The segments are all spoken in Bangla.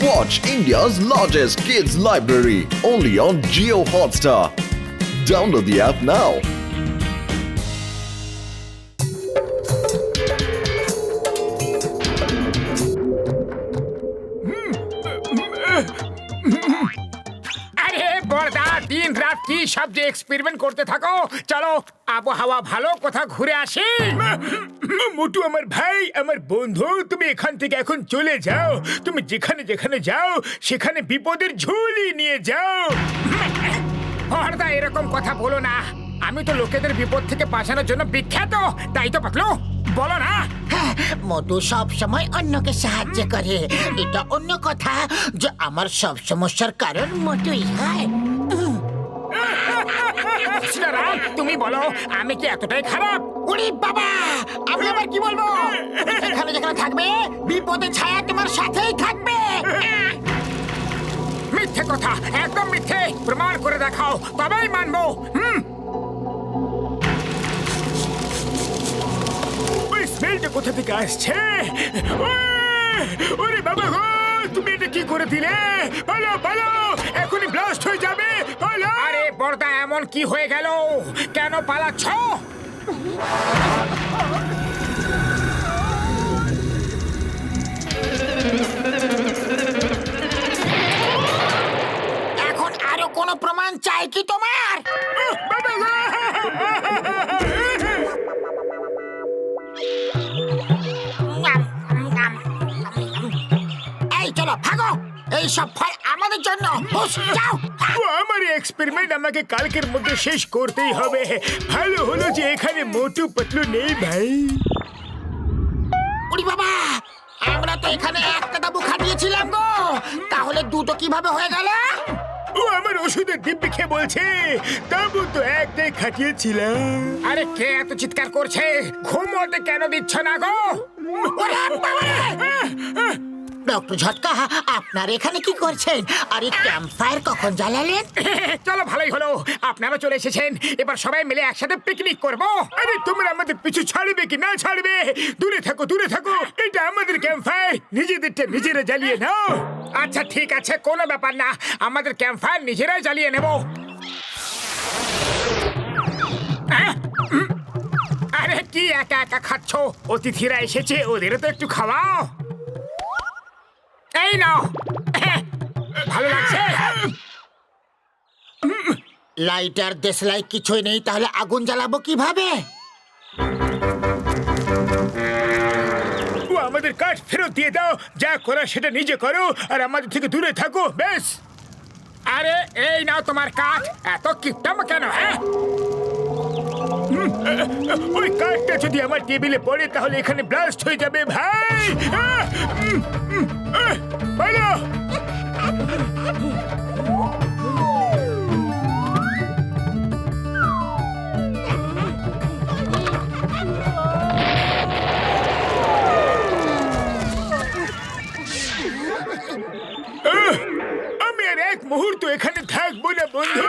Watch India's largest kids library only on Jio Hotstar. Download the app now. আরে বড়দা দিন রাত কি সব যে এক্সপেরিমেন্ট করতে থাকো। চলো আবহাওয়া ভালো, কোথাও ঘুরে আসি। মোটু আমার ভাই, আমার বন্ধু, তুমি এখান থেকে এখন চলে যাও। তুমি যেখানে যেখানে যাও সেখানে বিপদের ঝুলি নিয়ে যাও। বড়দা এরকম কথা বলো না, আমি তো লোকেদের বিপদ থেকে বাঁচানোর জন্য বিখ্যাত, তাই তো পাতলু বলো না। মধু সব সময় অন্যকে সাহায্য করে, এটা অন্য কথা যে আমার সব সমস্যার কারণ মধুই হয়। রাম, তুমি বলো আমি কি এতটাই খারাপ? ওরে বাবা, আমি আবার কি বলবো? যেখানে যেখানে থাকবে বিপদের ছায়া তোমার সাথেই থাকবে। মিথ্যে কথা, একদম মিথ্যে। প্রমাণ করে দেখাও, তবেই মানবো। ওই স্মেলটা কোথা থেকে আসছে? ওরে বাবা গো, তুমি এটা কি করে দিলে? ভালো ভালো, এখনই ব্লাস্ট হয়ে যাবে। ভালো। আরে বড়দা, এমন কি হয়ে গেল? কেন পালাচ্ছ? এখন আরো কোনো প্রমাণ চাই কি তোমার? বাবা গো! এই চলো ভাগো, এই সব ফল আমাদের জন্য। হুশ, যাও। আমার এক্সপেরিমেন্ট আমাকে কালকের মধ্যে শেষ করতেই হবে। ভালো হলো যে এখানে মোটু পাতলু নেই ভাই। ওরে বাবা, আমরা তো এখানে একটা তাবু খাটিয়েছিলাম গো, তাহলে দুটো কিভাবে হয়ে গেল? ও আমার ওষুধের দিব্যি খেয়ে বলছে তাবু তো একটাই খাটিয়েছিলাম। আরে কে এত চিৎকার করছে? ঘুমোতে কেন দিচ্ছ না গো? ওরে বাবারে! ডক্টর ঝটকা, আপনার এখানে কি করছেন? আর এই ক্যাম্প ফায়ার কখন জ্বালালেন? চলো ভালোই হলো, আপনারা চলে এসেছেন। এবার সবাই মিলে একসাথে পিকনিক করব। আরে তোমরা আমাদের পিছু ছাড়বে কি না ছাড়বে? দূরে থাকো, দূরে থাকো। এটা আমাদের ক্যাম্প ফায়ার, নিজেদেরটা নিজেরা জ্বালিয়ে নাও। আচ্ছা ঠিক আছে, কোনো ব্যাপার না, আমাদের ক্যাম্প ফায়ার নিজেরাই জ্বালিয়ে নেব। আরে কি একা একা খাচ্ছ? অতিথিরা এসেছে, ওদেরও তো একটু খাওয়াও। এই নাও। ভালো লাগছে? লাইটার দেশলাই কিছুই নেই, তাহলে আগুন জ্বালাবো কিভাবে? ও আমাদের কাঠ ফেরত দিয়ে দাও। যা করো সেটা নিজে করো, আর আমাদের থেকে দূরে থাকো, বেশ। আরে এই নাও তোমার কাঠ। এত কিপটাম কেন? হ্যাঁ, ওই কাঠটা যদি আমার টেবিলে পড়ে তাহলে এখানে ব্লাস্ট হয়ে যাবে ভাই। বলো। আমি আর এক মুহূর্ত এখানে থাকবো না বন্ধু।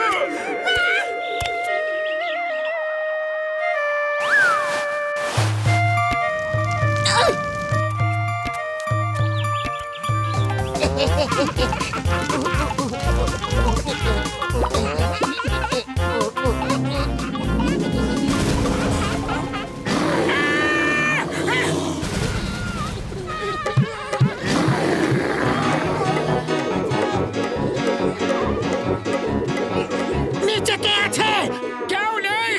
নিচে কে আছে? কেউ নেই।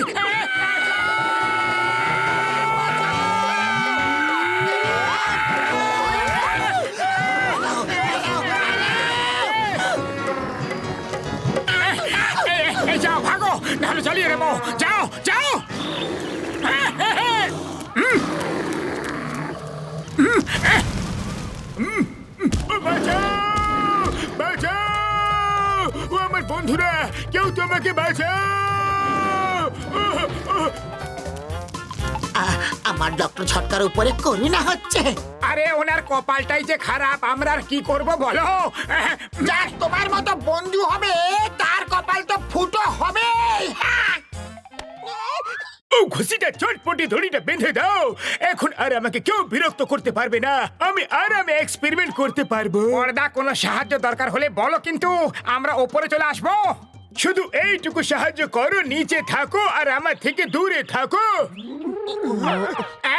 যাও ভাগো, নাহলে চালিয়ে নেবো। যাও যাও। বাঁচাও, বাঁচাও। ও আমার বন্ধুরা, কেউ তোমাকে বাঁচাও। আমার ডক্টর ঝটকার উপরে করুণা হচ্ছে। আরে ওনার কপালটাই যে খারাপ, আমরা আর কি করব বলো? যার তোমার মতো বন্ধু হবে তার কপাল তো ফুটো হবে। ও ঘুষিটা চটপটি দড়িটা বেঁধে দাও। এখন আর আমাকে কেউ বিরক্ত করতে পারবে না। আমি আরামে এক্সপেরিমেন্ট করতে পারবো। পর্দা, কোনো সাহায্য দরকার হলে বলো, কিন্তু আমরা ওপরে চলে আসবো। শুধু এইটুকু সাহায্য করো, নিচে থাকো আর আমার থেকে দূরে থাকো।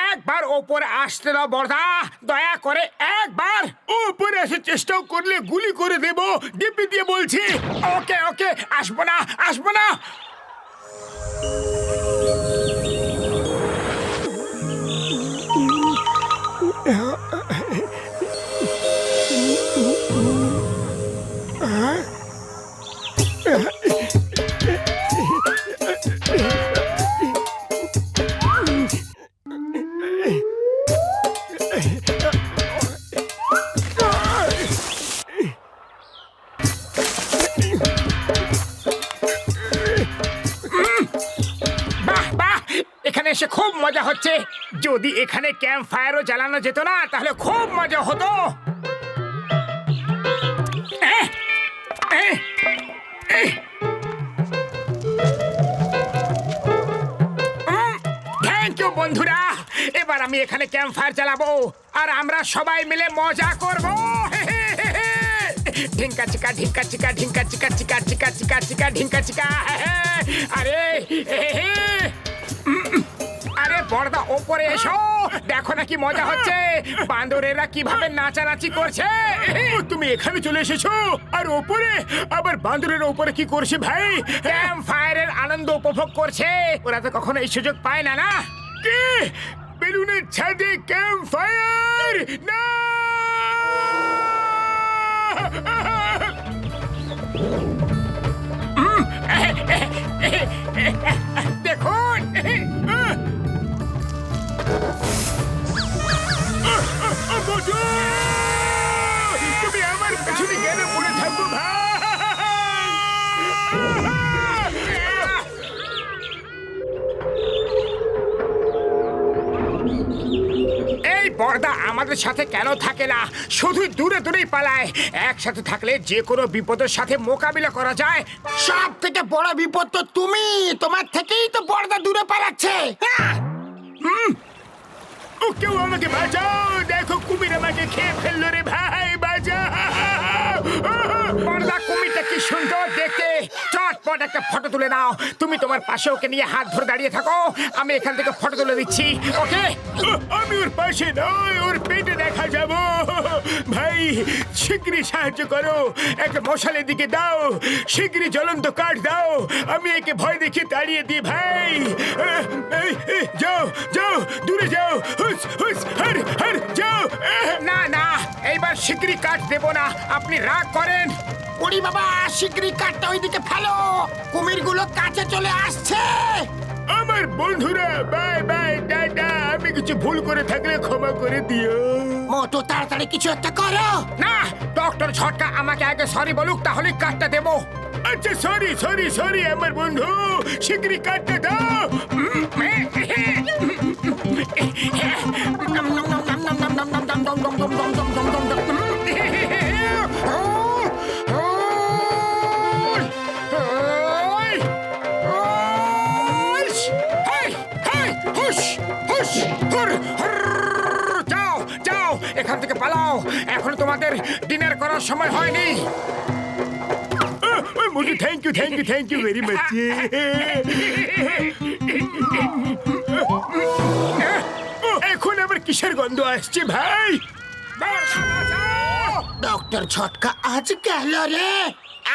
একবার ওপরে আসতে দাও বর্দা, দয়া করে একবার। ওপরে আসার চেষ্টাও করলে গুলি করে দেবো, দিব্যি দিয়ে বলছি। ওকে ওকে, আসবো না আসবো না। বাহ বাহ, এখানে এসে খুব মজা হচ্ছে। যদি এখানে ক্যাম্প ফায়ারও জ্বালানো যেত না, তাহলে খুব মজা হতো। থ্যাংক ইউ বন্ধুরা। এবার আমি এখানে ক্যাম্প ফায়ার চালাবো আর আমরা সবাই মিলে মজা করবো। ঢিঙ্কা চিকা ঢিঙ্কা চিকা ঢিঙ্কা চিকা চিকা চিকা চিকা চিকা ঢিঙ্কা চিকা। আরে আরে বড়দা, ওপরে এসো, দেখো না কি মজা হচ্ছে। বান্দরেরা কিভাবে নাচানাচি করছে। তুমি এখানে চলে এসেছো আর ওপরে আবার বান্দরের ওপরে কি করছে ভাই? ক্যাম্প ফায়ারের আনন্দ উপভোগ করছে। ওরা তো কখনো এই সুযোগ পায় না। না কি বেলুনের ছাদে ক্যাম্প ফায়ার? না, দেখুন, তুমি আমার পেছনে গেলে পড়ে থাকবো ভাই। এই পর্দা আমাদের সাথে কেন থাকে না? শুধু দূরে দূরেই পালায়। একসাথে থাকলে যে কোনো বিপদের সাথে মোকাবিলা করা যায়। সব থেকে বড় বিপদ তো তুমি, তোমার থেকেই তো পর্দা দূরে পালাচ্ছে। ও কেউ আমাকে বাঁচাও, দেখো কুমির আমাকে খেয়ে ফেললো রে ভাই, বাঁচাও। পর্দা, কুমিরটা কি সুন্দর দেখতে। চটপট একটা ফটো তুলে নাও। তুমি তোমার পাশে ওকে নিয়ে হাত ধরে দাঁড়িয়ে থাকো, আমি এখান থেকে ফটো তুলে দিচ্ছি। ওকে? আমি ওর পাশে নয়, ওর পেটে দেখা যাব। ভাই শিগগিরই সাহায্য করো, একটা মশালের দিকে দাও, শিগগিরই জ্বলন্ত কাঠ দাও, আমি একে ভয় দেখে তাড়িয়ে দিই ভাই। যাও যাও, দূরে যাও, হুস হুস, হর হর, যাও। না না, এইবার শিগগিরই কাঠ দেব না, আপনি রাগ করেন। ওরে বাবা, শিগগিরই কাঠটা ওইদিকে ফেলো, কুমিরগুলো কাছে চলে আসছে। আমার বন্ধুরা, বাই বাই, টাটা। আমি কিছু ভুল করে থাকলে ক্ষমা করে দিও। মোটু, তাড়াতাড়ি কিছু একটা করো। না, ডক্টর ঝটকা আমাকে আগে সরি বলুক, তাহলে কাঠটা দেবো। আচ্ছা, সরি সরি সরি আমার বন্ধু, শিগগিরই কাঠটা দাও। যাও যাও, এখান থেকে পালাও, এখন তোমাদের ডিনার করার সময় হয়নি। মোটু, thank you thank you thank you very much. এখন আবার কিসের গন্ধ আসছে ভাই? ডক্টর ঝটকা আজ গেল রে,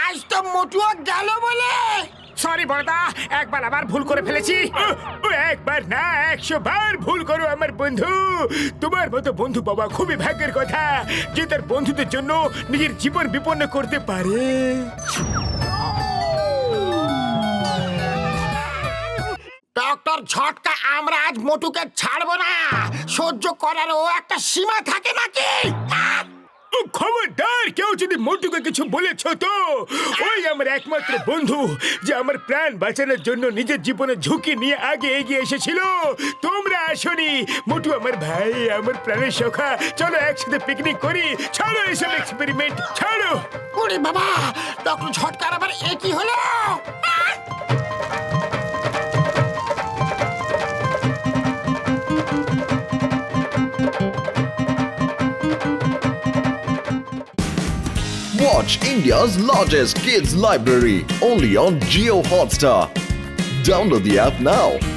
আজ তো মোটুও গেল বলে। সরি বড়দা, একবার আবার ভুল করে ফেলেছি। একবার না, 100 বার ভুল করো আমার বন্ধু। তোমার মতো বন্ধু বাবা খুবই ভাগ্যের কথা, যে তার বন্ধুদের জন্য নিজের জীবন বিপন্ন করতে পারে। ডক্টর ঝটকা, আমরা আজ মোটুকে ছাড়বো না। সহ্য করারও একটা সীমা থাকে নাকি? খবরদার, কেউ যদি মোটুকে কিছু বলেছ তো, ওই আমার একমাত্র বন্ধু যে আমার প্রাণ বাঁচানোর জন্য নিজের জীবনের ঝুঁকি নিয়ে আগে এগিয়ে এসেছিল। তোমরা আসনি। মোটু আমার ভাই, আমার প্রাণের সখা, চলো একসাথে পিকনিক করি। ছাড়ো এসব এক্সপেরিমেন্ট, ছাড়ো। ওরে বাবা, ডক্টর ঝটকার আবার এ কি হলো? Watch India's largest kids library only on Geo Hotstar. Download the app now.